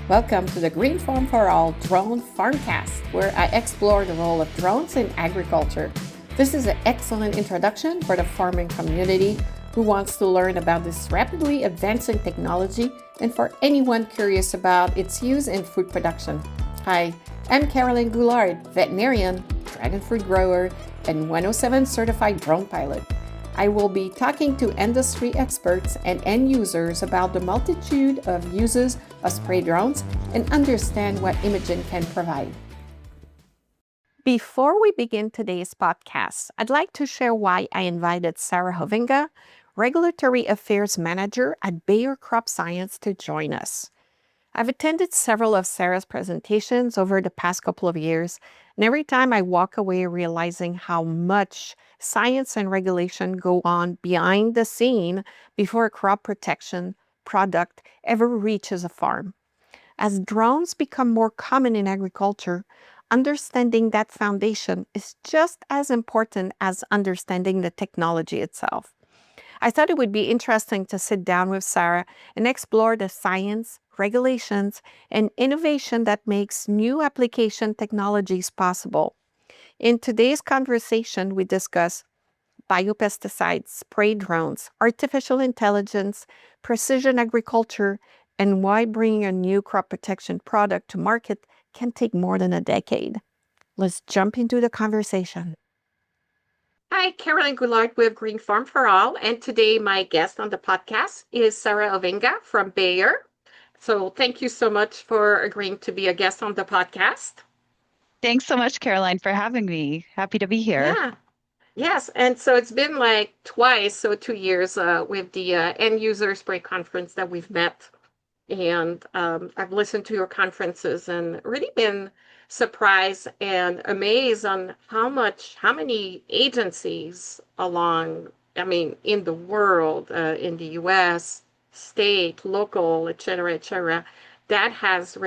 Welcome to the Green Farm for All Drone Farmcast, where I explore the role of drones in agriculture. This is an excellent introduction for the farming community who wants to learn about this rapidly advancing technology and for anyone curious about its use in food production. Hi, I'm Caroline Goulard, veterinarian, dragon fruit grower, and 107 certified drone pilot. I will be talking to industry experts and end users about the multitude of uses of spray drones and understand what Imogen can provide. Before we begin today's podcast, I'd like to share why I invited Sarah Hovinga, Regulatory Affairs Manager at Bayer Crop Science, to join us. I've attended several of Sarah's presentations over the past couple of years, and every time I walk away realizing how much science and regulation go on behind the scene before a crop protection product ever reaches a farm. As drones become more common in agriculture, understanding that foundation is just as important as understanding the technology itself. I thought it would be interesting to sit down with Sarah and explore the science, regulations, and innovation that makes new application technologies possible. In today's conversation, we discuss biopesticides, spray drones, artificial intelligence, precision agriculture, and why bringing a new crop protection product to market can take more than a decade. Let's jump into the conversation. Hi, Caroline Goulart with Green Farm for All, and today my guest on the podcast is Sarah Hovinga from Bayer. So thank you so much for agreeing to be a guest on the podcast. Thanks so much, Caroline, for having me. Happy to be here. Yeah. Yes, and so it's been like twice, so 2 years with the end user spray conference that we've met. And I've listened to your conferences and really been surprised and amazed on how many agencies in the world, in the US, state, local, et cetera, that has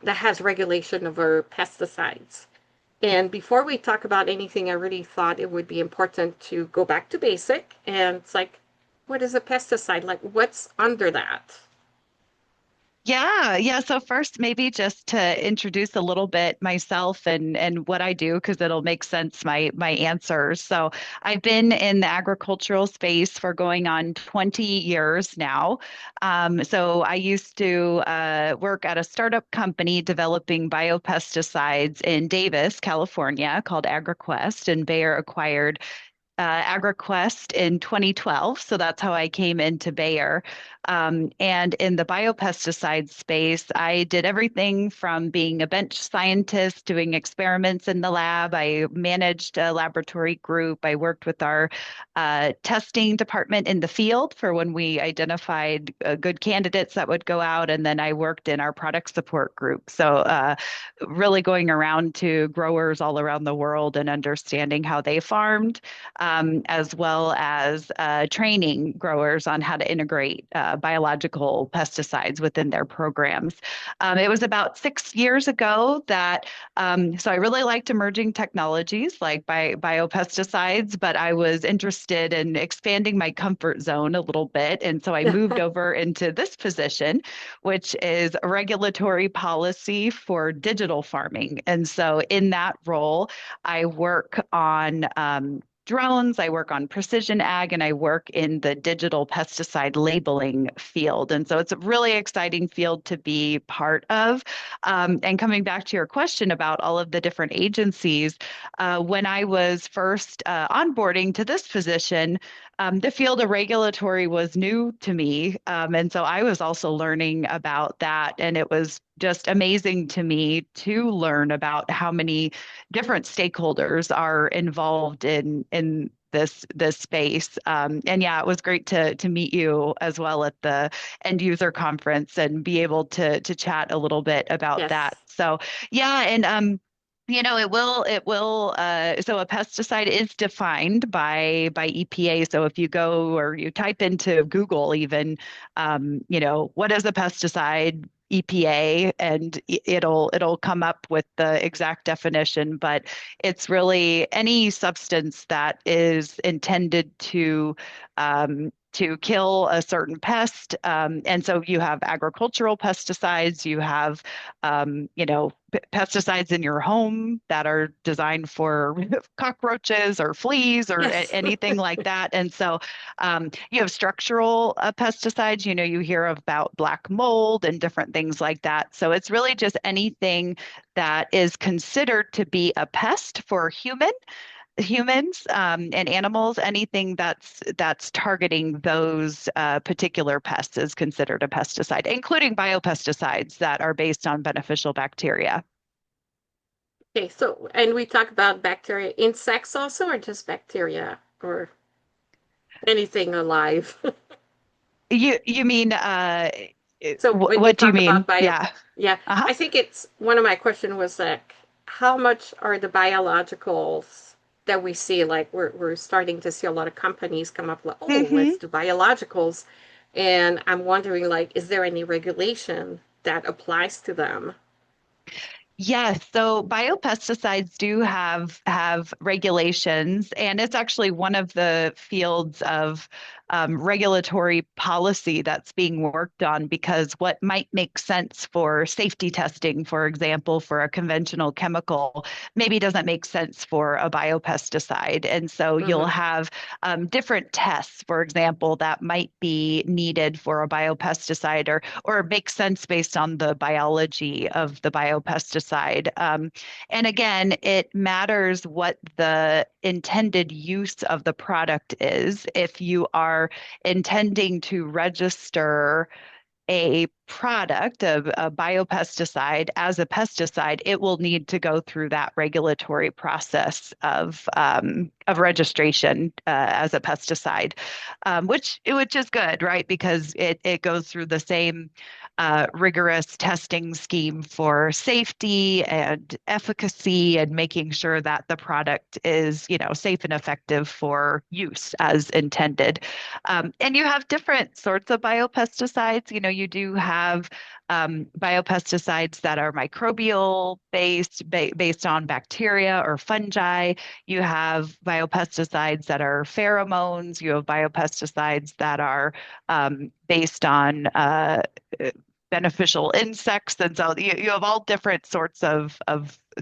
that has regulation over pesticides. And before we talk about anything, I really thought it would be important to go back to basic. And it's like, what is a pesticide? Like, what's under that? Yeah. So first, maybe just to introduce a little bit myself and what I do, because it'll make sense my answers. So I've been in the agricultural space for going on 20 years now. So I used to work at a startup company developing biopesticides in Davis, California, called AgriQuest, and Bayer acquired AgriQuest in 2012. So that's how I came into Bayer. And in the biopesticide space, I did everything from being a bench scientist, doing experiments in the lab. I managed a laboratory group. I worked with our testing department in the field for when we identified good candidates that would go out. And then I worked in our product support group. So really going around to growers all around the world and understanding how they farmed, as well as training growers on how to integrate biological pesticides within their programs. It was about 6 years ago that, so I really liked emerging technologies like biopesticides, but I was interested in expanding my comfort zone a little bit. And so I moved over into this position, which is regulatory policy for digital farming. And so in that role, I work on drones, I work on precision ag, and I work in the digital pesticide labeling field. And so it's a really exciting field to be part of. And coming back to your question about all of the different agencies, when I was first onboarding to this position, the field of regulatory was new to me. And so I was also learning about that. And it was just amazing to me to learn about how many different stakeholders are involved in this space. And yeah, it was great to meet you as well at the end user conference and be able to chat a little bit about Yes. that. So yeah, and so a pesticide is defined by EPA. So if you go or you type into Google even, what is a pesticide? EPA, and it'll come up with the exact definition, but it's really any substance that is intended to to kill a certain pest. And so you have agricultural pesticides, you have, pesticides in your home that are designed for cockroaches or fleas or Yes. anything like that. And so you have structural pesticides. You hear about black mold and different things like that. So it's really just anything that is considered to be a pest for humans and animals. Anything that's targeting those particular pests is considered a pesticide, including biopesticides that are based on beneficial bacteria. Okay, so, and we talk about bacteria, insects also, or just bacteria, or anything alive? You mean So when you what do you talk mean? about bio, Yeah. yeah, Uh-huh. I think it's one of my question was like, how much are the biologicals that we see? Like we're starting to see a lot of companies come up like, oh, let's hmm do biologicals, and I'm wondering like, is there any regulation that applies to them? Yes, so biopesticides do have regulations, and it's actually one of the fields of regulatory policy that's being worked on because what might make sense for safety testing, for example, for a conventional chemical, maybe doesn't make sense for a biopesticide. And so you'll Hmm. have different tests, for example, that might be needed for a biopesticide or make sense based on the biology of the biopesticide. And again, it matters what the intended use of the product is. If you are intending to register a product of a biopesticide as a pesticide, it will need to go through that regulatory process of registration as a pesticide, which is good, right? Because it goes through the same rigorous testing scheme for safety and efficacy and making sure that the product is, safe and effective for use as intended. And you have different sorts of biopesticides. You do have biopesticides that are microbial based on bacteria or fungi. You have biopesticides that are pheromones. You have biopesticides that are based on beneficial insects. And so you have all different sorts of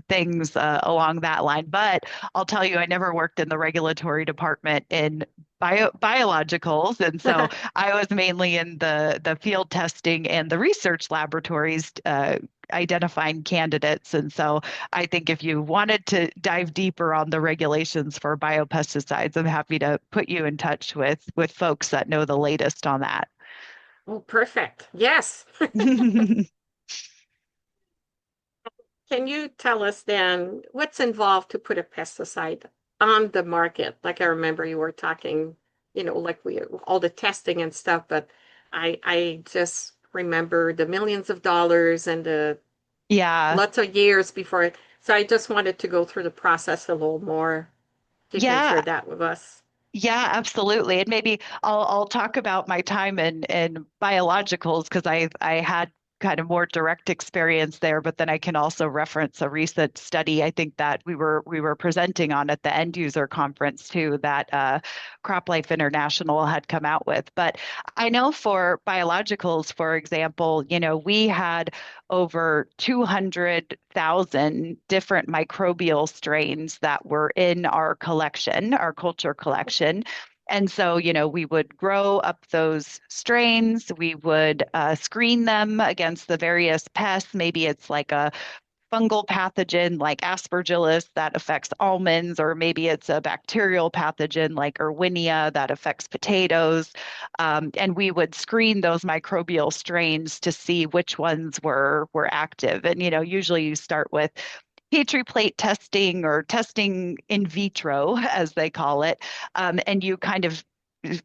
things along that line. But I'll tell you, I never worked in the regulatory department in biologicals. And so I was mainly in the field testing and the research laboratories identifying candidates. And so I think if you wanted to dive deeper on the regulations for biopesticides, I'm happy to put you in touch with folks that know the latest on that. Oh, perfect. Yes. Can you tell us then what's involved to put a pesticide on the market? Like I remember you were talking, like we all the testing and stuff, but I just remember the millions of dollars and the Yeah. lots of years before it. So I just wanted to go through the process a little more. If you can Yeah, share that with us. Yeah, absolutely. And maybe I'll talk about my time in biologicals because I had kind of more direct experience there, but then I can also reference a recent study I think that we were presenting on at the end user conference too that CropLife International had come out with. But I know for biologicals, for example, we had over 200,000 different microbial strains that were in our collection, our culture collection. And so, we would grow up those strains. We would screen them against the various pests. Maybe it's like a fungal pathogen like aspergillus that affects almonds, or maybe it's a bacterial pathogen like Erwinia that affects potatoes. And we would screen those microbial strains to see which ones were active. And usually you start with Petri plate testing or testing in vitro, as they call it, and you kind of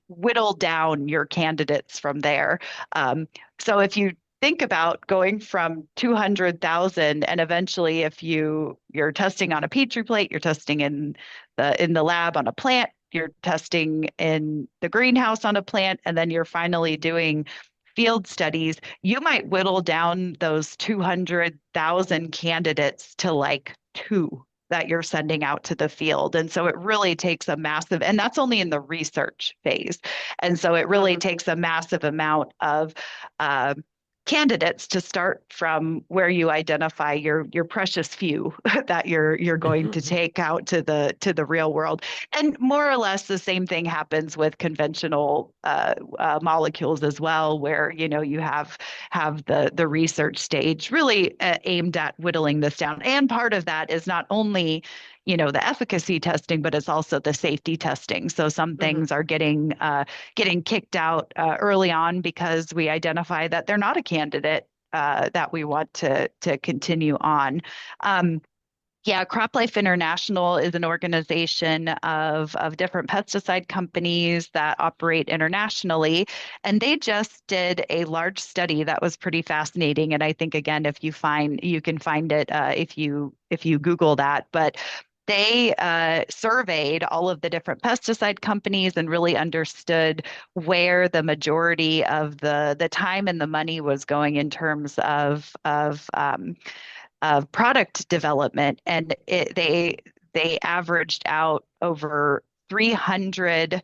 whittle down your candidates from there. Um, so if you think about going from 200,000 and eventually if you're testing on a Petri plate, you're testing in the lab on a plant, you're testing in the greenhouse on a plant, and then you're finally doing field studies, you might whittle down those 200,000 candidates to like two. that you're sending out to the field. And so it really takes a massive, and that's only in the research phase. And so it really Mhm. takes a massive amount of uh, candidates to start from where you identify your precious few that you're going to take out to the real world. And more or less the same thing happens with conventional molecules as well, where you have the research stage really aimed at whittling this down. And part of that is not only the efficacy testing, but it's also the safety testing. So some Mhm. things are getting kicked out early on because we identify that they're not a candidate that we want to continue on. Um, yeah, CropLife International is an organization of different pesticide companies that operate internationally. And they just did a large study that was pretty fascinating. And I think, again, if you can find it if you Google that. But they surveyed all of the different pesticide companies and really understood where the majority of the time and the money was going in terms of product development, and they averaged out over 300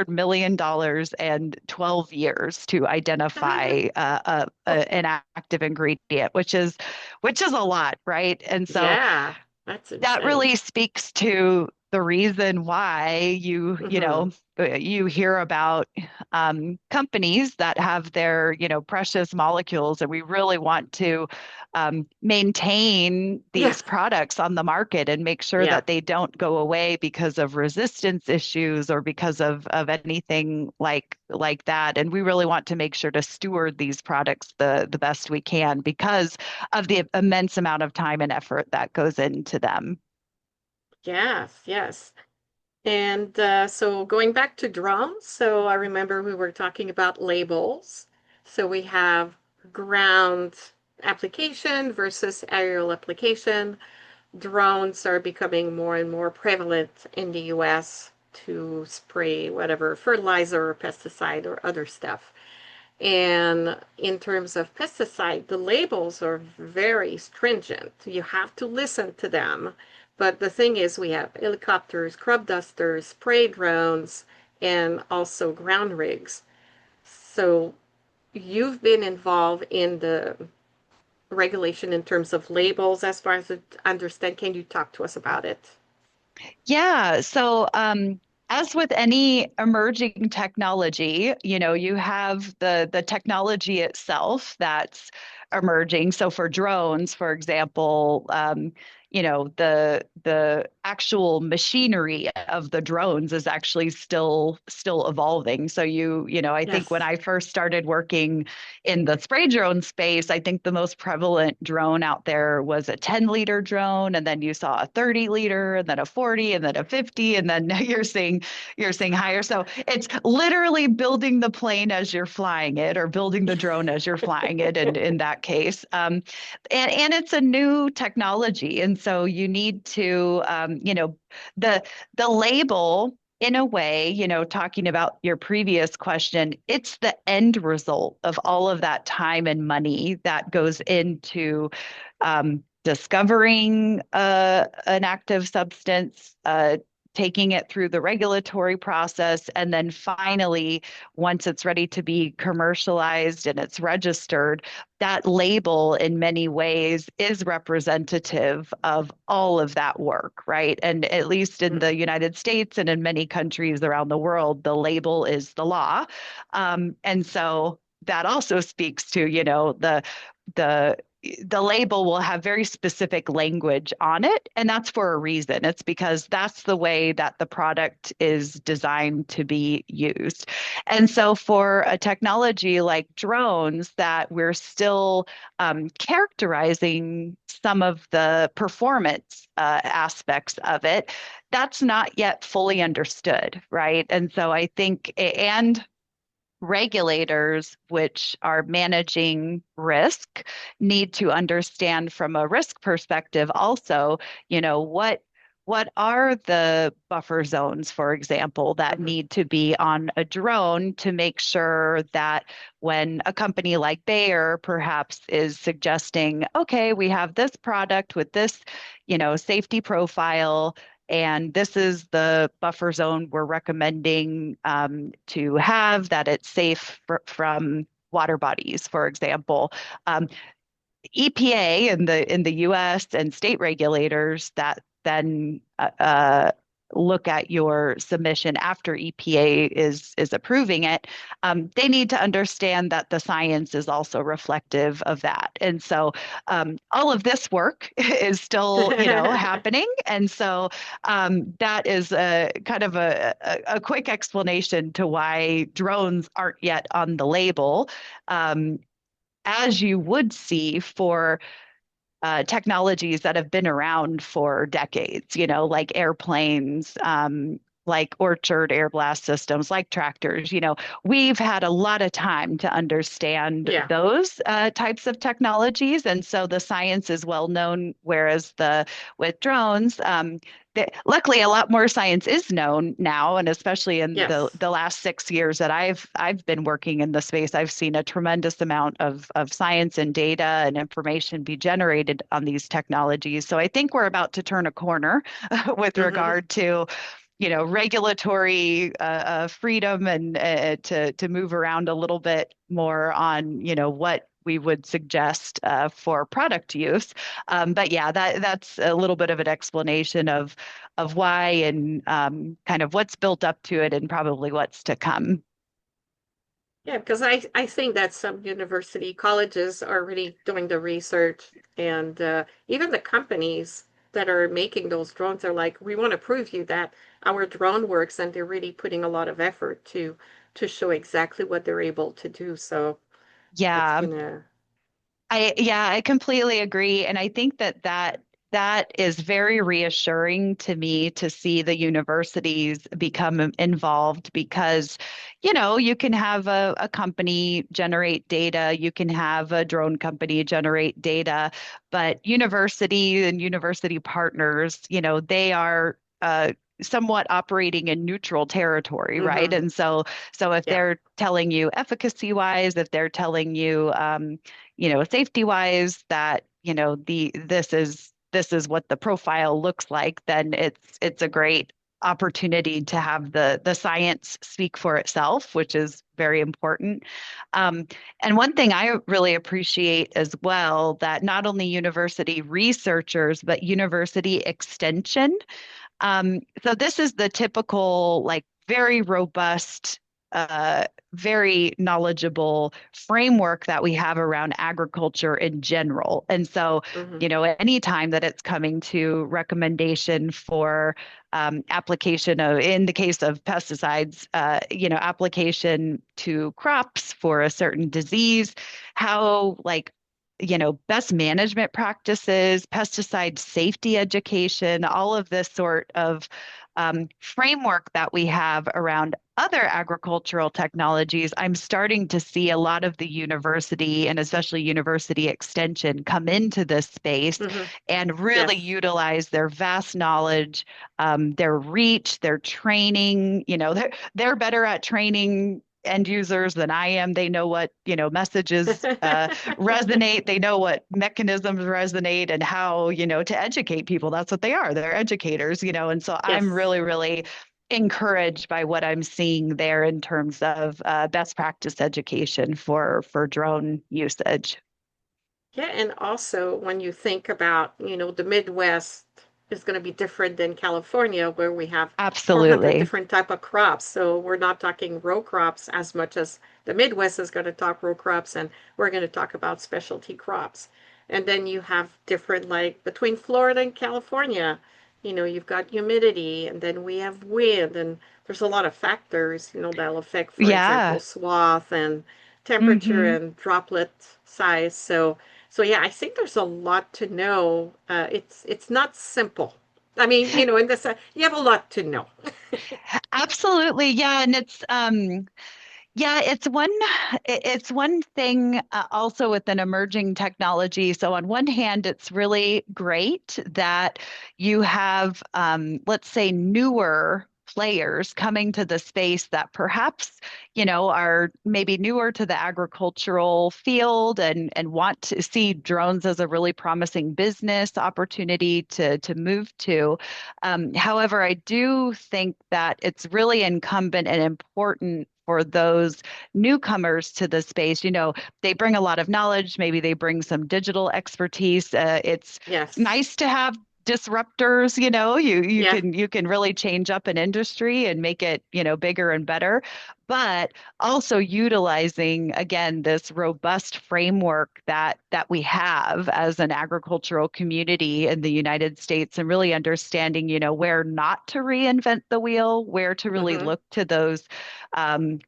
million dollars and 12 years to identify an active ingredient, which is a lot, right? And so Yeah, that's that insane. really speaks to the reason why Hmm. you hear about companies that have their precious molecules, and we really want to maintain Yeah, these products on the market and make sure yeah, that they don't go away because of resistance issues or because of anything like that. And we really want to make sure to steward these products the best we can because of the immense amount of time and effort that goes into them. yes, yes. And so going back to drones, so I remember we were talking about labels. So we have ground application versus aerial application. Drones are becoming more and more prevalent in the US to spray whatever fertilizer or pesticide or other stuff. And in terms of pesticide, the labels are very stringent. You have to listen to them. But the thing is, we have helicopters, crop dusters, spray drones, and also ground rigs. So you've been involved in the regulation in terms of labels, as far as I understand. Can you talk to us about it? Yeah. So, as with any emerging technology, you have the technology itself that's emerging. So for drones, for example, the actual machinery of the drones is actually still evolving. So I think when Yes. I first started working in the spray drone space, I think the most prevalent drone out there was a 10-liter drone, and then you saw a 30-liter, and then a 40, and then a 50, and then you're seeing higher. So it's literally building the plane as you're flying it, or building the drone as you're flying it. In that case, and it's a new technology, and so you need to, the the label in a way, talking about your previous question, it's the end result of all of that time and money that goes into discovering an active substance, taking it through the regulatory process, and then finally, once it's ready to be commercialized and it's registered, that label in many ways is representative of all of that work, right? And at least in the United States and in many countries around the world, the label is the law. And so that also speaks to, the the label will have very specific language on it, and that's for a reason. It's because that's the way that the product is designed to be used. And so for a technology like drones that we're still characterizing some of the performance aspects of it, that's not yet fully understood, right? And so I think, and regulators, which are managing risk, need to understand from a risk perspective also, what what are the buffer zones, for example, that Hmm. need to be on a drone to make sure that when a company like Bayer perhaps is suggesting, okay, we have this product with this, safety profile, and this is the buffer zone we're recommending to have, that it's safe from water bodies, for example. Um, EPA in the US and state regulators that then look at your submission after EPA is approving it, they need to understand that the science is also reflective of that. And so all of this work is still, happening. And so that is a kind of a quick explanation to why drones aren't yet on the label. Um, as you would see for technologies that have been around for decades, like airplanes, like orchard air blast systems, like tractors. We've had a lot of time to understand Yeah. those types of technologies. And so the science is well known, whereas with drones, luckily a lot more science is known now, and especially in the Yes. the last 6 years that I've been working in the space, I've seen a tremendous amount of science and data and information be generated on these technologies. So I think we're about to turn a corner with Hmm. regard to regulatory freedom and to move around a little bit more on what we would suggest for product use. But yeah, that's a little bit of an explanation of why and kind of what's built up to it and probably what's to come. Yeah, because I think that some university colleges are really doing the research, and even the companies that are making those drones are like, we want to prove you that our drone works, and they're really putting a lot of effort to show exactly what they're able to do. So it's Yeah, gonna, I completely agree, and I think that is very reassuring to me to see the universities become involved because, you can have a company generate data, you can have a drone company generate data, but university and university partners, they are somewhat operating in neutral territory, right? hmm. And so if Yeah. they're telling you efficacy wise, if they're telling you safety wise that, this is what the profile looks like, then it's a great opportunity to have the science speak for itself, which is very important. Um, and one thing I really appreciate as well, that not only university researchers, but university extension, so this is the typical, like, very robust, uh, very knowledgeable framework that we have around agriculture in general. And so, Hmm. anytime that it's coming to recommendation for application of, in the case of pesticides, application to crops for a certain disease, how, like, best management practices, pesticide safety education, all of this sort of framework that we have around other agricultural technologies. I'm starting to see a lot of the university and especially university extension come into this space Hmm. and really Yes. utilize their vast knowledge, their reach, their training. They're better at training end users than I am. They know what, messages resonate. They know what mechanisms resonate and how, to educate people. That's what they are. They're educators, and so I'm Yes. really, really encouraged by what I'm seeing there in terms of best practice education for drone usage. Yeah, and also when you think about, the Midwest is going to be different than California, where we have 400 Absolutely. different type of crops. So we're not talking row crops as much as the Midwest is going to talk row crops, and we're going to talk about specialty crops. And then you have different, like between Florida and California, you've got humidity, and then we have wind, and there's a lot of factors, that'll affect, for example, Yeah. swath and temperature Hmm. and droplet size. So yeah, I think there's a lot to know. It's not simple. I mean, in this, you have a lot to know. Absolutely. Yeah. And Yeah, it's one thing also with an emerging technology. So on one hand, it's really great that you have let's say newer players coming to the space that perhaps, are maybe newer to the agricultural field and want to see drones as a really promising business opportunity to move to. However, I do think that it's really incumbent and important for those newcomers to the space. They bring a lot of knowledge, maybe they bring some digital expertise. It's Yes. nice to have disruptors, you Yeah. can really change up an industry and make it, bigger and better. But also utilizing again this robust framework that we have as an agricultural community in the United States, and really understanding, where not to reinvent the wheel, where to really Hmm. look to those,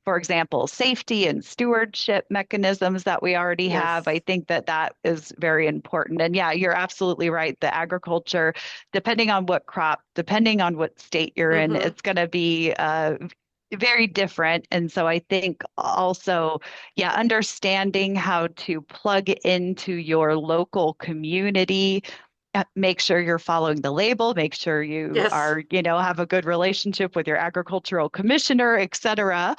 for example, safety and stewardship mechanisms that we already have. I Yes. think that is very important. And yeah, you're absolutely right. The agriculture, depending on what crop, depending on what state you're in, Hmm. it's going to be very different. And so I think also, yeah, understanding how to plug into your local community, make sure you're following the label, make sure you Yes. are, have a good relationship with your agricultural commissioner, et cetera,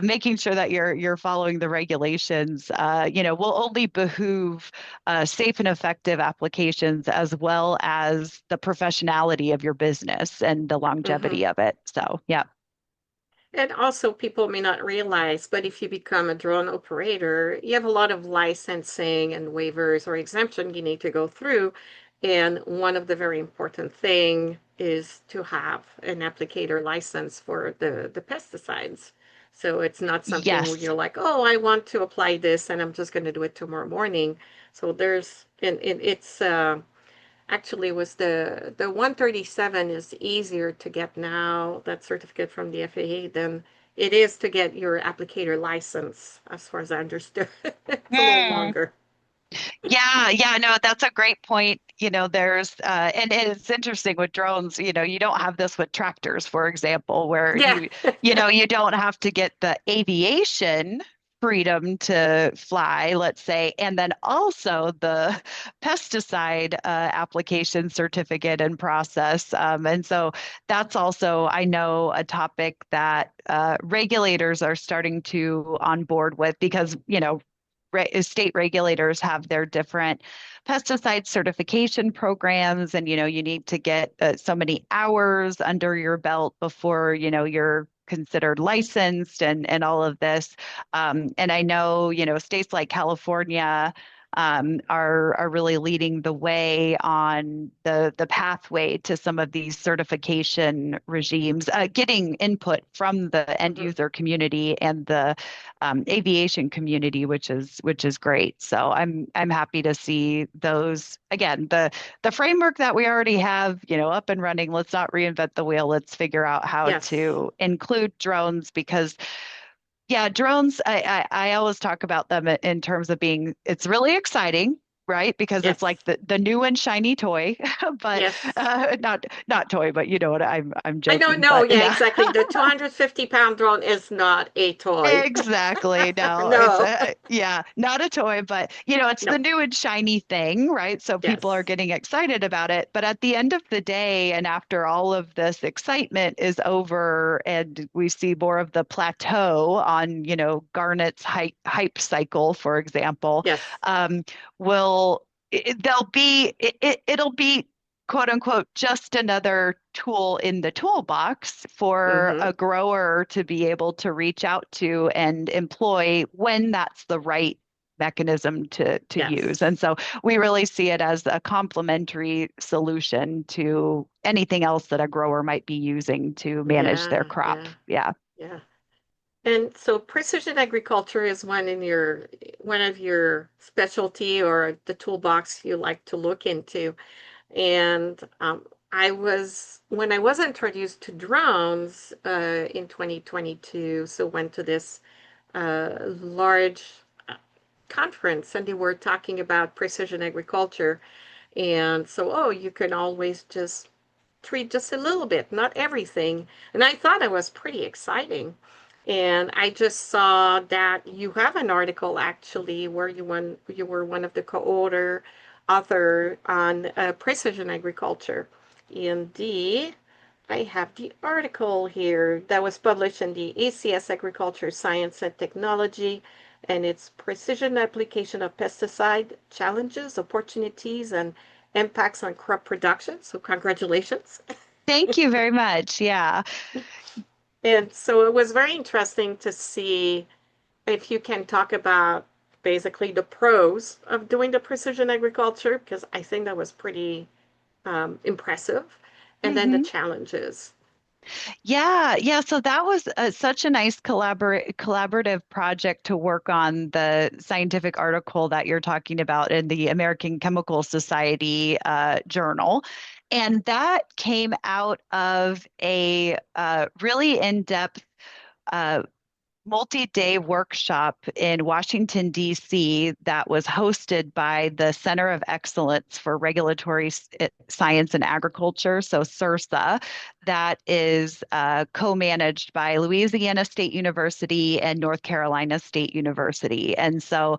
making sure that you're following the regulations, will only behoove safe and effective applications as well as the professionality of your business and the Hmm. longevity of it. So, yeah. And also, people may not realize, but if you become a drone operator, you have a lot of licensing and waivers or exemption you need to go through. And one of the very important thing is to have an applicator license for the pesticides. So it's not something where Yes. you're like, oh, I want to apply this and I'm just going to do it tomorrow morning. So and it's actually was the 137 is easier to get now, that certificate from the FAA, than it is to get your applicator license, as far as I understood. It's a little Hmm. longer. Yeah, yeah, no, that's a great point. There's and it's interesting with drones, you don't have this with tractors, for example, where Yeah. you don't have to get the aviation freedom to fly, let's say, and then also the pesticide application certificate and process. And so that's also, I know, a topic that regulators are starting to on board with because, state regulators have their different pesticide certification programs, and you need to get so many hours under your belt before you're considered licensed and all of this. And I know states like California are really leading the way on the pathway to some of these certification regimes, getting input from the end Hmm. user community and the aviation community, which is great. So I'm happy to see those again. The framework that we already have, up and running. Let's not reinvent the wheel. Let's figure out how Yes. to include drones because yeah, drones, I always talk about them in terms of being, it's really exciting, right? Because it's Yes. like the new and shiny toy, but Yes. not toy, but you know what I'm I don't joking, know. but Yeah, yeah. exactly. The 250-pound drone is not a toy. Exactly. No, it's No. yeah, not a toy, but it's the No. new and shiny thing, right? So people are Yes. getting excited about it. But at the end of the day, and after all of this excitement is over and we see more of the plateau on, Garnet's hype cycle, for example, Yes. um, will there'll be it'll be quote unquote just another tool in the toolbox for Hmm. a grower to be able to reach out to and employ when that's the right mechanism to use. Yes. And so we really see it as a complementary solution to anything else that a grower might be using to manage their Yeah. crop. Yeah. Yeah. Yeah. And so precision agriculture is one of your specialty or the toolbox you like to look into. And when I was introduced to drones in 2022, so went to this large uh, conference and they were talking about precision agriculture. And so, oh, you can always just treat just a little bit, not everything. And I thought it was pretty exciting. And I just saw that you have an article actually where you were one of the author on precision agriculture. Indeed, I have the article here that was published in the ACS Agriculture Science and Technology, and it's precision application of pesticide challenges, opportunities, and impacts on crop production. So congratulations. Thank you very much. Yeah. And so it was very interesting to see if you can talk about basically the pros of doing the precision agriculture, because I think that was pretty impressive, and then the hmm challenges. Yeah, yeah. So that was such a nice collaborative project to work on the scientific article that you're talking about in the American Chemical Society journal. And that came out of a really in-depth uh, multi-day workshop in Washington, D.C. that was hosted by the Center of Excellence for Regulatory Science and Agriculture, so CIRSA, that is co-managed by Louisiana State University and North Carolina State University. And so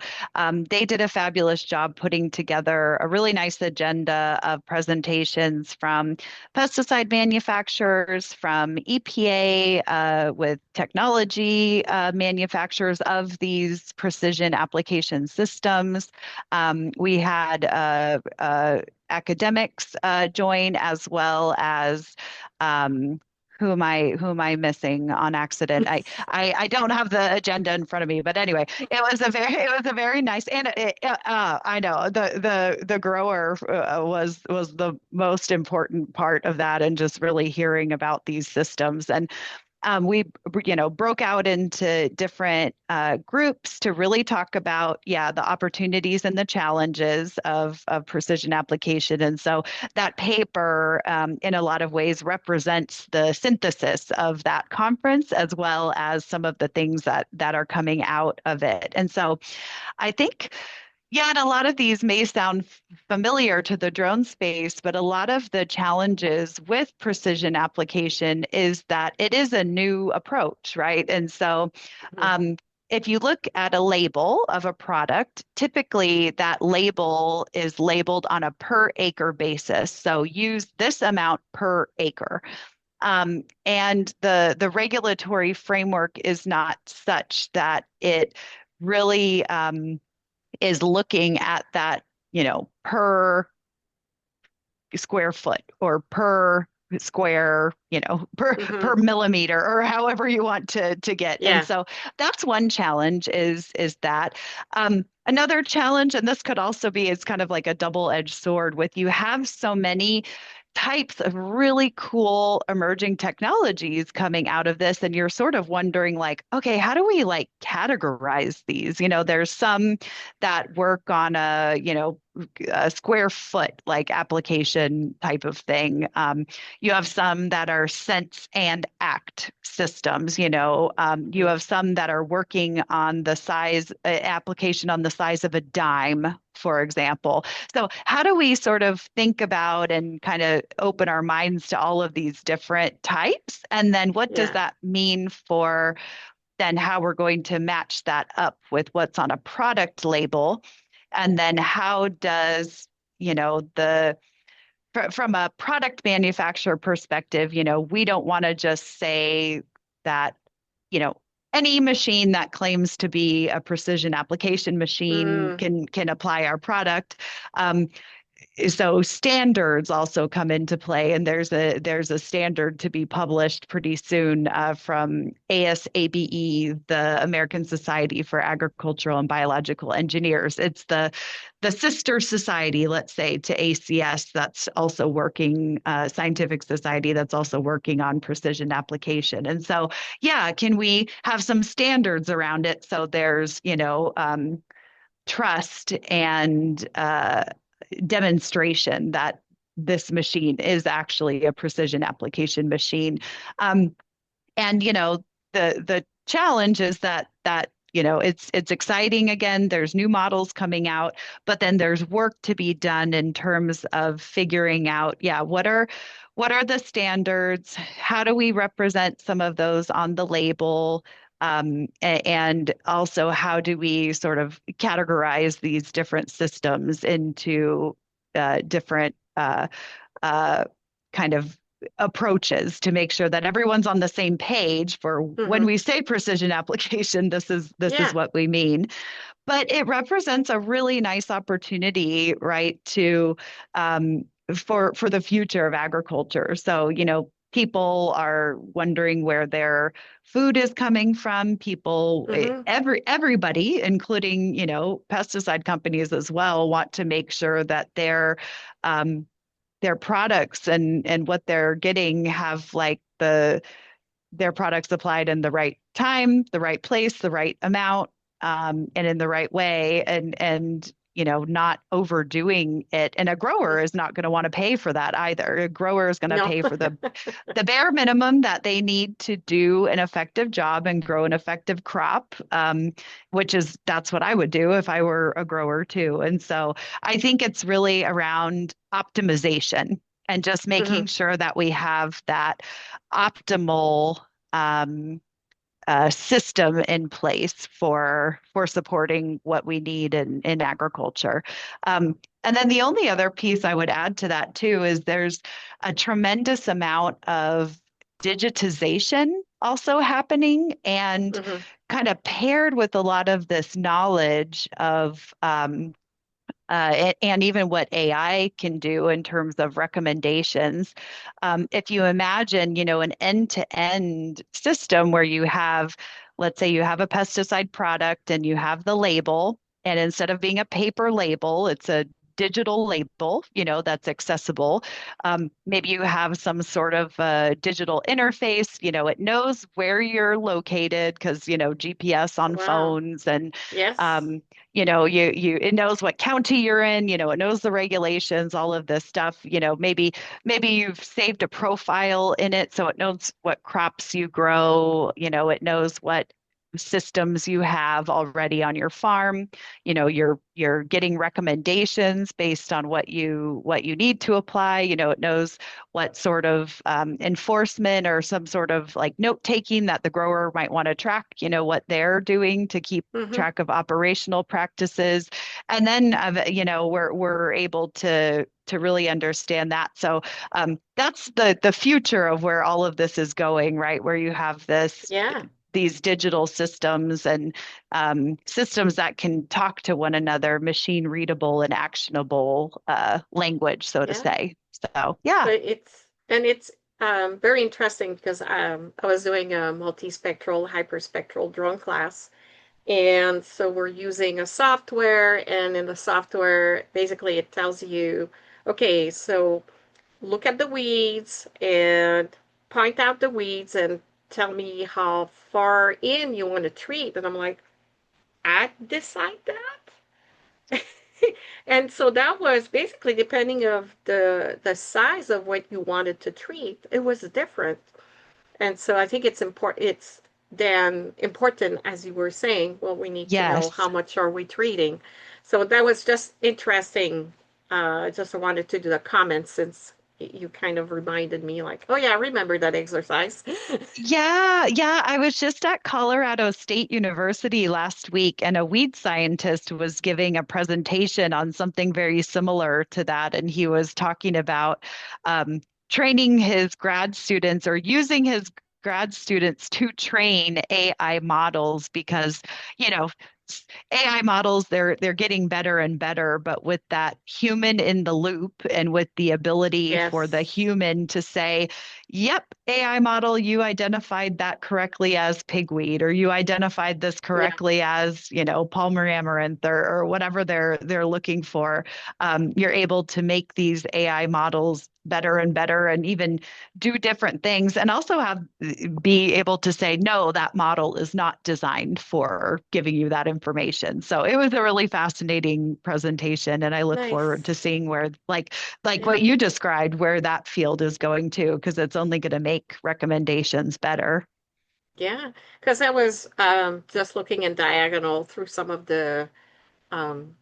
they did a fabulous job putting together a really nice agenda of presentations from pesticide manufacturers, from EPA with technology manufacturers of these precision application systems. We had academics join as well as who am I missing on accident? I don't have the agenda in front of me, but anyway, it was a very nice, and I know the grower was the most important part of that, and just really hearing about these systems. And we broke out into different groups to really talk about, yeah, the opportunities and the challenges of precision application. And so that paper in a lot of ways represents the synthesis of that conference, as well as some of the things that are coming out of it. And so I think, yeah, and a lot of these may sound familiar to the drone space, but a lot of the challenges with precision application is that it is a new approach, right? And so, um, if you look at a label of a product, typically that label is labeled on a per acre basis. So use this amount per acre. And the regulatory framework is not such that it really is looking at that, per square foot or per square, per Mm-hmm. per millimeter, or however you want to get. And Yeah. so that's one challenge is that. Another challenge, and this could also be, it's kind of like a double-edged sword with you have so many types of really cool emerging technologies coming out of this, and you're sort of wondering, like, okay, how do we like categorize these? There's some that work on a square foot like application type of thing. You have some that are sense and act systems. You Mm-hmm. have some that are working on the size application on the size of a dime, for example. So how do we sort of think about and kind of open our minds to all of these different types? And then what does Yeah. that mean for then how we're going to match that up with what's on a product label? And then how does, the from a product manufacturer perspective, we don't want to just say that, you know, any machine that claims to be a precision application machine Mm. can apply our product. Um, so standards also come into play, and there's a standard to be published pretty soon from ASABE, the American Society for Agricultural and Biological Engineers. It's the sister society, let's say, to ACS, that's also working, scientific society that's also working on precision application. And so, yeah, can we have some standards around it so there's trust and demonstration that this machine is actually a precision application machine. Um, and the challenge is that it's exciting. Again, there's new models coming out, but then there's work to be done in terms of figuring out, yeah, what are the standards? How do we represent some of those on the label? and also how do we sort of categorize these different systems into different uh, kind of approaches to make sure that everyone's on the same page for when Hmm. we say precision application, this is Yeah. what we mean. But it represents a really nice opportunity, right, to for the future of agriculture. So, people are wondering where their food is coming from. Hmm. Everybody, including, pesticide companies as well, want to make sure that their products and what they're getting have like their products applied in the right time, the right place, the right amount, and in the right way, and not overdoing it. And a grower is not going to want to pay for that either. A grower is going to No. pay for the bare minimum that they need to do an effective job and grow an effective crop, which is that's what I would do if I were a grower too. And so I think it's really around optimization and just Hmm. making sure that we have that optimal um, system in place for supporting what we need in agriculture. And then the only other piece I would add to that too is there's a tremendous amount of digitization also happening and Hmm. kind of paired with a lot of this knowledge of and even what AI can do in terms of recommendations. If you imagine, an end-to-end system where you have, let's say you have a pesticide product and you have the label, and instead of being a paper label, it's a digital label, that's accessible. Maybe you have some sort of digital interface, it knows where you're located because, GPS on Wow. phones and Yes. um, it knows what county you're in, it knows the regulations, all of this stuff. Maybe you've saved a profile in it so it knows what crops you grow, it knows what systems you have already on your farm. You're getting recommendations based on what you need to apply. It knows what sort of enforcement or some sort of like note taking that the grower might want to track, what they're doing to keep Hmm. track of operational practices. And then, we're able to really understand that. So that's the future of where all of this is going, right? Where you have Yeah. these digital systems and systems that can talk to one another, machine readable and actionable language, so to Yeah. say. So yeah. But it's very interesting because I was doing a multispectral, hyperspectral drone class. And so we're using a software, and in the software, basically it tells you, okay, so look at the weeds and point out the weeds and tell me how far in you want to treat. And I'm like, I decide that. And so that was basically depending of the size of what you wanted to treat, it was different. And so I think it's important. It's then important, as you were saying, well, we need to know how Yes. much are we treating. So that was just interesting. I just wanted to do the comment since you kind of reminded me, like, oh yeah, I remember that exercise. Yeah, yeah. I was just at Colorado State University last week, and a weed scientist was giving a presentation on something very similar to that. And he was talking about training his grad students or using his grad students to train AI models because, you know, AI models they're getting better and better, but with that human in the loop and with the ability for the Yes. human to say, yep, AI model, you identified that correctly as pigweed, or you identified this Yeah. correctly as, Palmer amaranth, or whatever they're looking for. You're able to make these AI models better and better, and even do different things, and also be able to say, no, that model is not designed for giving you that information. So it was a really fascinating presentation, and I look forward to Nice. seeing where, like Yeah. what you described, where that field is going to, because it's only going to make recommendations better. Yeah. Because I was just looking in diagonal through some of the um,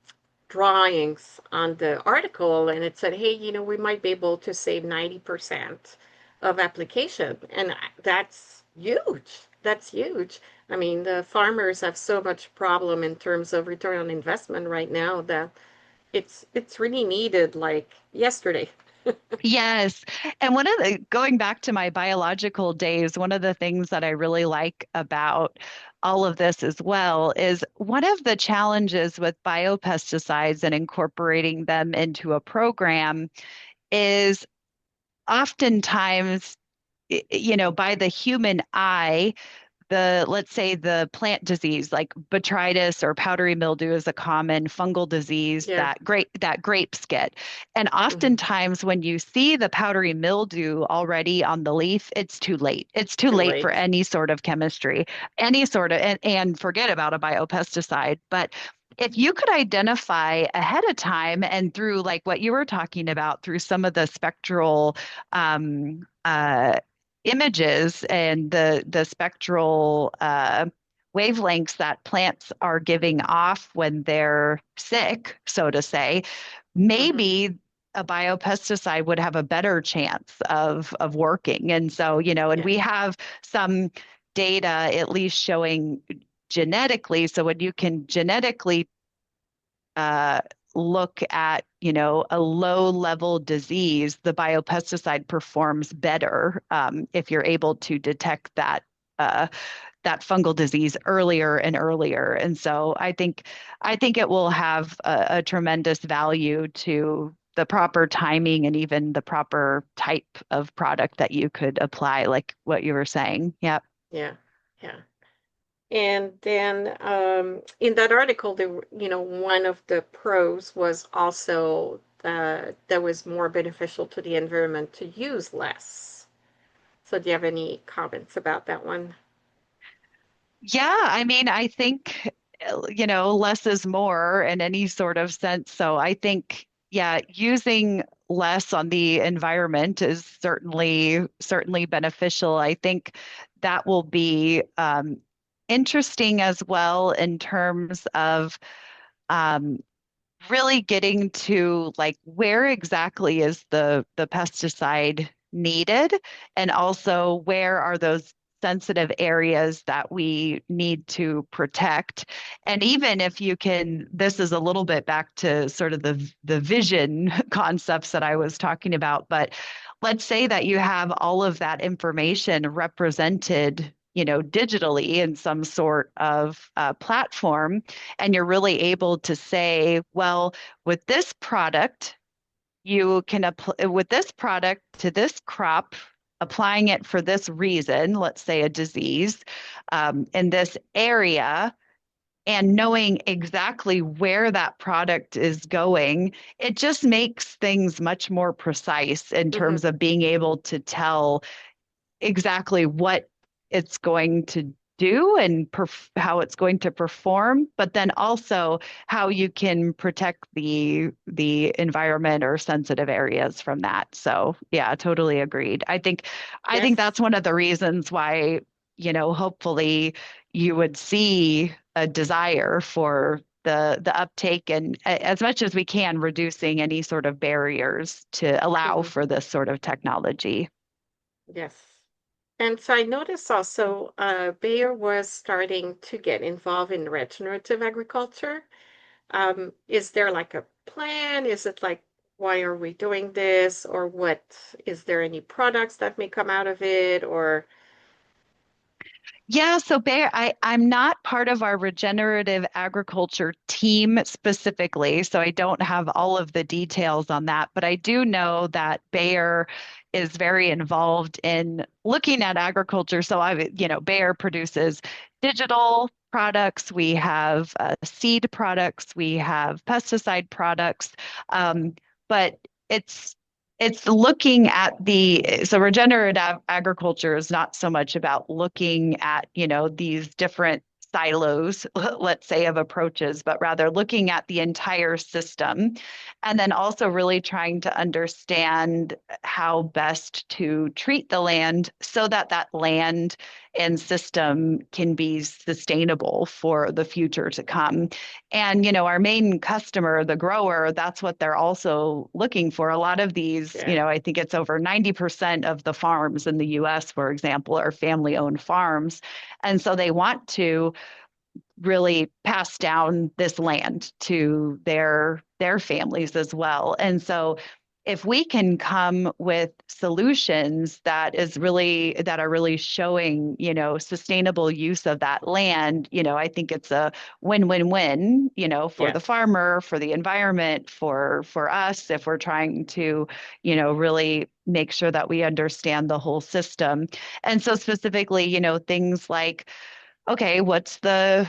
drawings on the article, and it said, hey, we might be able to save 90% of application. And that's Huge. That's huge. I mean, the farmers have so much problem in terms of return on investment right now that it's really needed like yesterday. Yes. And going back to my biological days, one of the things that I really like about all of this as well is one of the challenges with biopesticides and incorporating them into a program is oftentimes, by the human eye, let's say the plant disease like botrytis or powdery mildew is a common fungal disease Yeah. that grapes get. And Hmm. oftentimes when you see the powdery mildew already on the leaf, it's too late. It's too Too late for late. any sort of chemistry, any sort of, and forget about a biopesticide. But if you could identify ahead of time and through like what you were talking about, through some of the spectral images and the spectral wavelengths that plants are giving off when they're sick, so to say, Hmm. maybe a biopesticide would have a better chance of working. And so, and Yeah. we have some data at least showing genetically. So when you can genetically uh, look at, a low level disease, the biopesticide performs better if you're able to detect uh, that fungal disease earlier and earlier. And so I think it will have a tremendous value to the proper timing and even the proper type of product that you could apply, like what you were saying. Yep. Yeah. Yeah. And then in that article, one of the pros was also that was more beneficial to the environment to use less. So do you have any comments about that one? Yeah, I mean, I think, less is more in any sort of sense. So I think, yeah, using less on the environment is certainly beneficial. I think that will be interesting as well in terms of um, really getting to like where exactly is the pesticide needed, and also where are those sensitive areas that we need to protect. And even if you can, this is a little bit back to sort of the vision concepts that I was talking about, but let's say that you have all of that information represented, digitally in some sort of platform, and you're really able to say, well, with this product, you can apply with this product to this crop, applying it for this reason, let's say a disease in this area, and knowing exactly where that product is going, it just makes things much more precise in Hmm. terms of being able to tell exactly what it's going to do and how it's going to perform, but then also how you can protect the environment or sensitive areas from that. So yeah, totally agreed. I think Yes. that's one of the reasons why, hopefully you would see a desire for the uptake and as much as we can reducing any sort of barriers to allow Hmm. for this sort of technology. Yes. And so I noticed also Bayer was starting to get involved in regenerative agriculture. Is there like a plan? Is it like, why are we doing this? Or what? Is there any products that may come out of it? Or, Yeah, so Bayer, I'm not part of our regenerative agriculture team specifically, so I don't have all of the details on that, but I do know that Bayer is very involved in looking at agriculture. So Bayer produces digital products, we have seed products, we have pesticide products, but it's it's looking at so regenerative agriculture is not so much about looking at, these different silos, let's say, of approaches, but rather looking at the entire system. And then also really trying to understand how best to treat the land so that that land and system can be sustainable for the future to come. And, our main customer, the grower, that's what they're also looking for. A lot of these, Yeah. I think it's over 90% of the farms in the US, for example, are family owned farms. And so they want to really pass down this land to their families as well. And so if we can come with solutions that are really showing, sustainable use of that land, I think it's a win-win-win, for the Yes. farmer, for the environment, for us, if we're trying to, really make sure that we understand the whole system. And so specifically, things like, okay, what's the,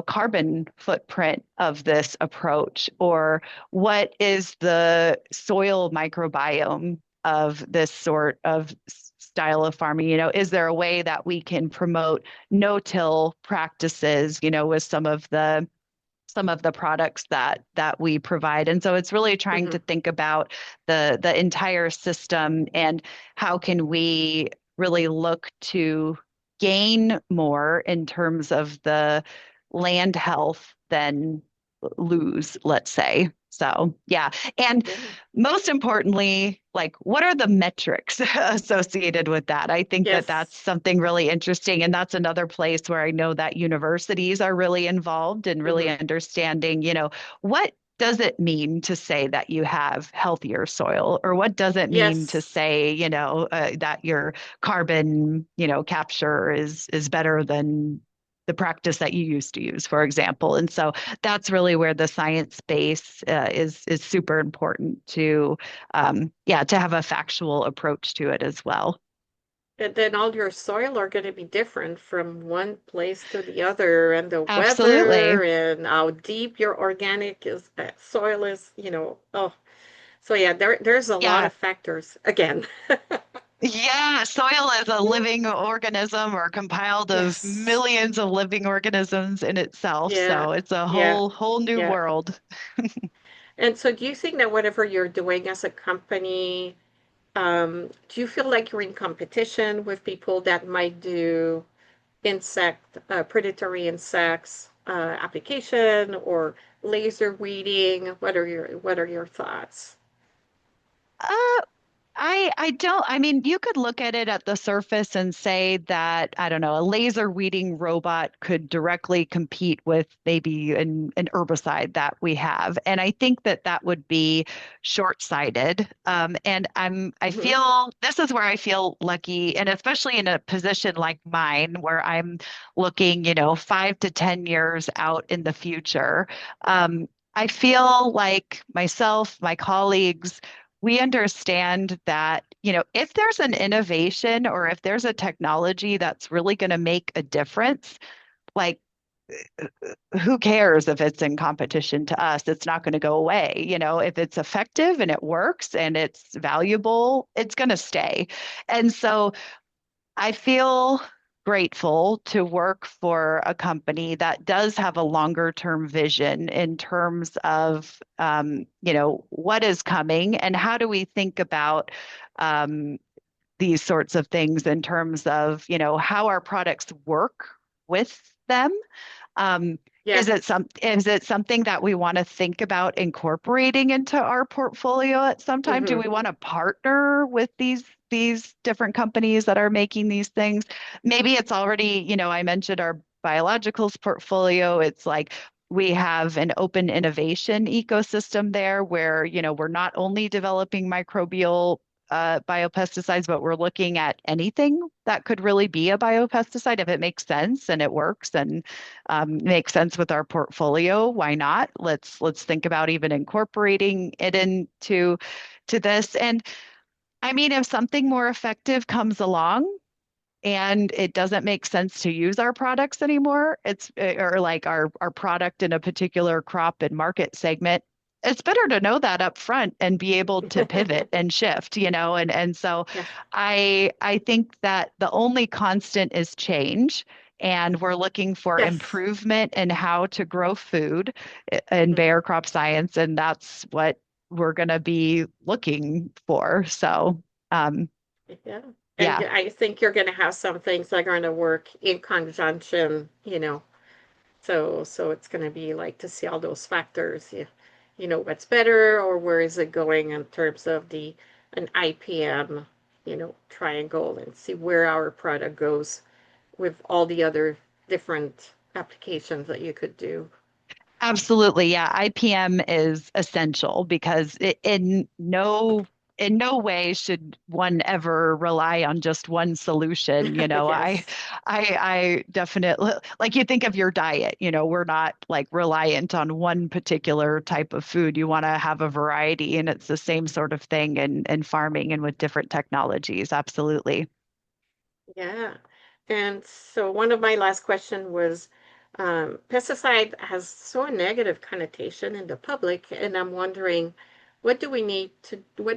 carbon footprint of this approach? Or what is the soil microbiome of this sort of style of farming? Is there a way that we can promote no-till practices, with some of the products that we provide. And so it's really trying Hmm. to think about the entire system and how can we really look to gain more in terms of the land health than lose, let's say. So, yeah. And Yeah. most importantly, like, what are the metrics associated with that? I think that that's Yes. something really interesting. And that's another place where I know that universities are really involved in really Hmm. understanding, what does it mean to say that you have healthier soil? Or what does it mean to Yes. say, that your carbon, capture is better than the practice that you used to use, for example. And so that's really where the science base is super important to, yeah, to have a factual approach to it as well. And then all your soil are going to be different from one place to the other, and the Absolutely. weather and how deep your organic soil is, Oh, so yeah, there's a lot Yeah. of factors again. Yeah, soil is a living organism or compiled of Yes. millions of living organisms in itself. Yeah. So it's a Yeah. whole new Yeah. world. And so do you think that whatever you're doing as a company, do you feel like you're in competition with people that might do predatory insects application or laser weeding? What are your thoughts? Uh, I don't, I mean, you could look at it at the surface and say that, I don't know, a laser weeding robot could directly compete with maybe an herbicide that we have. And I think that that would be short-sighted. And I Hmm. feel this is where I feel lucky, and especially in a position like mine, where I'm looking, 5 to 10 years out in the future. I feel like myself, my colleagues, we understand that, if there's an innovation or if there's a technology that's really going to make a difference, like, who cares if it's in competition to us? It's not going to go away. If it's effective and it works and it's valuable, it's going to stay. And so I feel grateful to work for a company that does have a longer term vision in terms of, what is coming and how do we think about um, these sorts of things in terms of, how our products work with them. Um, Yeah. is it something that we want to think about incorporating into our portfolio at some time? Do Hmm. we want to partner with these different companies that are making these things? Maybe it's already, I mentioned our biologicals portfolio. It's like we have an open innovation ecosystem there where, we're not only developing microbial biopesticides, but we're looking at anything that could really be a biopesticide if it makes sense and it works and makes sense with our portfolio. Why not? Let's think about even incorporating it to this. And I mean, if something more effective comes along, and it doesn't make sense to use our products anymore, or like our product in a particular crop and market segment, it's better to know that up front and be able to pivot and shift, and so Yeah. I think that the only constant is change. And we're looking for Yes. improvement in how to grow food in Hmm. Bayer Crop Science, and that's what we're going to be looking for. So, um, Yeah. And Yeah. I think you're going to have some things that are going to work in conjunction, so it's going to be like to see all those factors. What's better or where is it going in terms of the an IPM, triangle and see where our product goes with all the other different applications that you could do. Absolutely. Yeah. IPM is essential because in no way should one ever rely on just one solution. Yes. I definitely, like, you think of your diet, we're not like reliant on one particular type of food. You want to have a variety, and it's the same sort of thing in farming and with different technologies. Absolutely. Yeah. And so one of my last question was, pesticide has so negative connotation in the public, and I'm wondering, what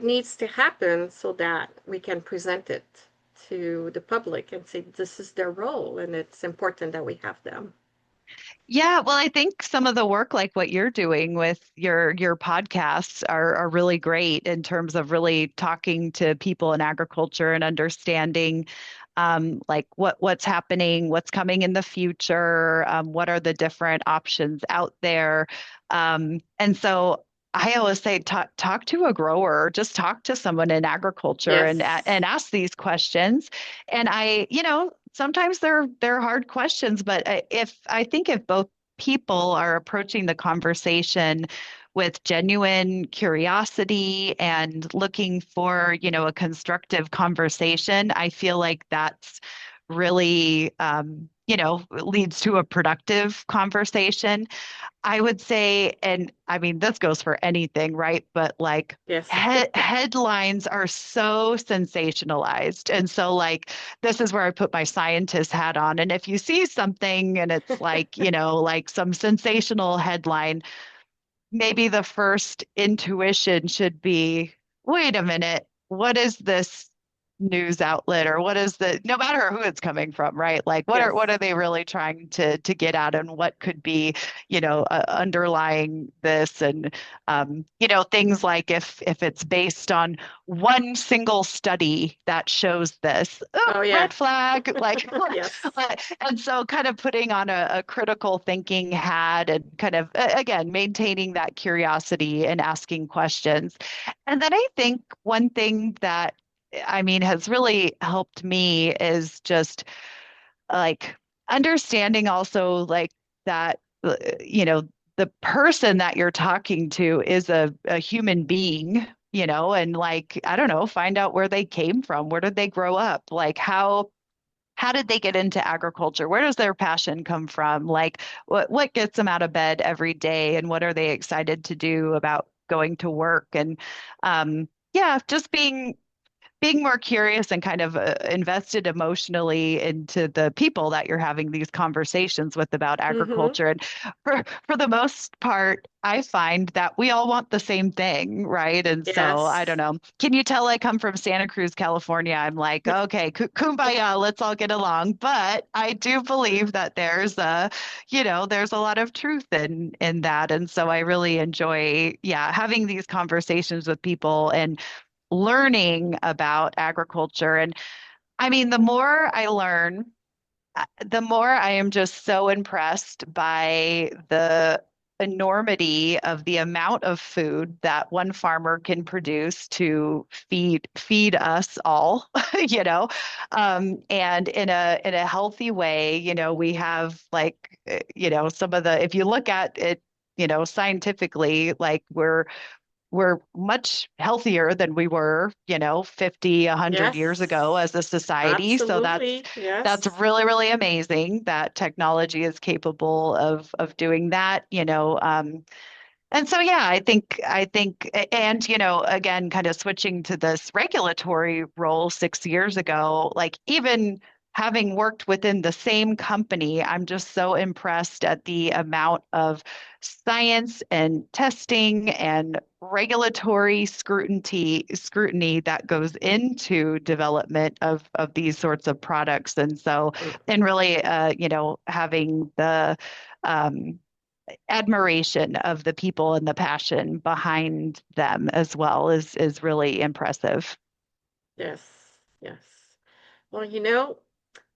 needs to happen so that we can present it to the public and say this is their role and it's important that we have them. Yeah, well, I think some of the work like what you're doing with your podcasts are really great in terms of really talking to people in agriculture and understanding like what's happening, what's coming in the future, what are the different options out there. And so I always say talk to a grower, just talk to someone in agriculture and Yes. ask these questions. And sometimes they're hard questions, but if both people are approaching the conversation with genuine curiosity and looking for, a constructive conversation, I feel like that's really, leads to a productive conversation. I would say, and I mean, this goes for anything, right? But like Yes. headlines are so sensationalized. And so, like, this is where I put my scientist hat on. And if you see something and it's like, like some sensational headline, maybe the first intuition should be, wait a minute, what is this news outlet, or what is the, no matter who it's coming from, right? Like Yes. what are they really trying to get at, and what could be, underlying this, and things like if it's based on one single study that shows this, oh, Oh yeah. red flag, like, Yes. and so kind of putting on a critical thinking hat, and kind of again maintaining that curiosity and asking questions. And then I think one thing that, I mean, has really helped me is just like understanding also like that, the person that you're talking to is a human being, and like, I don't know, find out where they came from, where did they grow up, like how did they get into agriculture? Where does their passion come from? Like what gets them out of bed every day, and what are they excited to do about going to work? And yeah, just being more curious and kind of invested emotionally into the people that you're having these conversations with about Mm-hmm. agriculture. And for the most part, I find that we all want the same thing, right? And so I don't Yes. know. Can you tell I come from Santa Cruz, California? I'm like, okay, kumbaya, let's all get along. But I do believe that there's a lot of truth in that. And so I really enjoy, yeah, having these conversations with people and learning about agriculture. And I mean, the more I learn, the more I am just so impressed by the enormity of the amount of food that one farmer can produce to feed us all, you know, and in a healthy way. We have like, some of the, if you look at it, scientifically, like we're much healthier than we were, 50, 100 years ago Yes. as a society. So Absolutely. that's Yes. really, really amazing that technology is capable of doing that, and so, yeah, I think, and again, kind of switching to this regulatory role 6 years ago, like even having worked within the same company, I'm just so impressed at the amount of science and testing and regulatory scrutiny that goes into development of these sorts of products. And so, Mm. and really, having the um, admiration of the people and the passion behind them as well is really impressive. Yes. Yes. Well,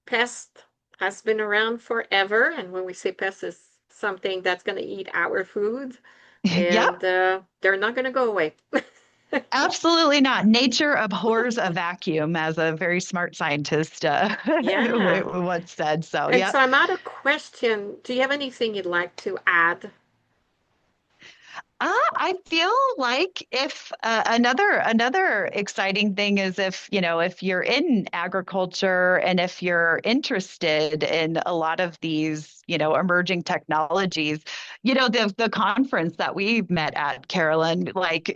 pest has been around forever. And when we say pest, is something that's going to eat our food, and Yep, they're not going to go away. absolutely not. Nature abhors a vacuum, as a very smart scientist Yeah. once said. So, And so yep. I'm out of question. Do you have anything you'd like to add? I feel like if another exciting thing is if, if you're in agriculture and if you're interested in a lot of these, emerging technologies, the conference that we met at, Carolyn, like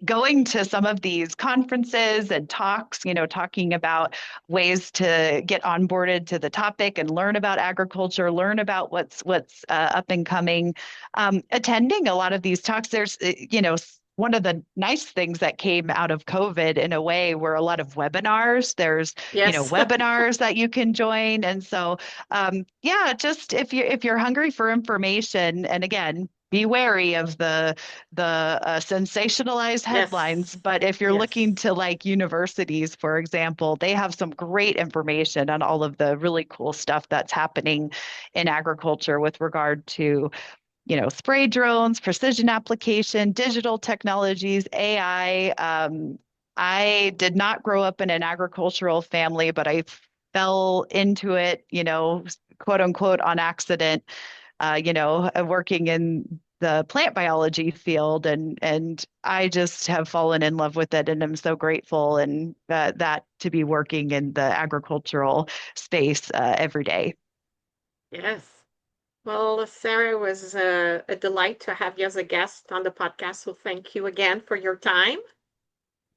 going to some of these conferences and talks, talking about ways to get onboarded to the topic and learn about agriculture, learn about what's up and coming, attending a lot of these talks. There's, one of the nice things that came out of COVID in a way were a lot of webinars. There's, Yes. webinars that you can join. And so, yeah, just if you're hungry for information, and again, be wary of the sensationalized headlines. Yes. But if you're Yes. looking to like universities, for example, they have some great information on all of the really cool stuff that's happening in agriculture with regard to spray drones, precision application, digital technologies, AI. I did not grow up in an agricultural family, but I fell into it, quote unquote, on accident, working in the plant biology field, and I just have fallen in love with it, and I'm so grateful and that to be working in the agricultural space every day. Yes. Well, Sarah, it was a delight to have you as a guest on the podcast. So thank you again for your time.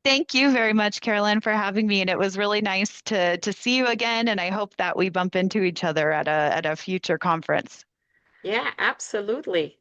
Thank you very much, Carolyn, for having me. And it was really nice to see you again. And I hope that we bump into each other at a future conference. Yeah, absolutely.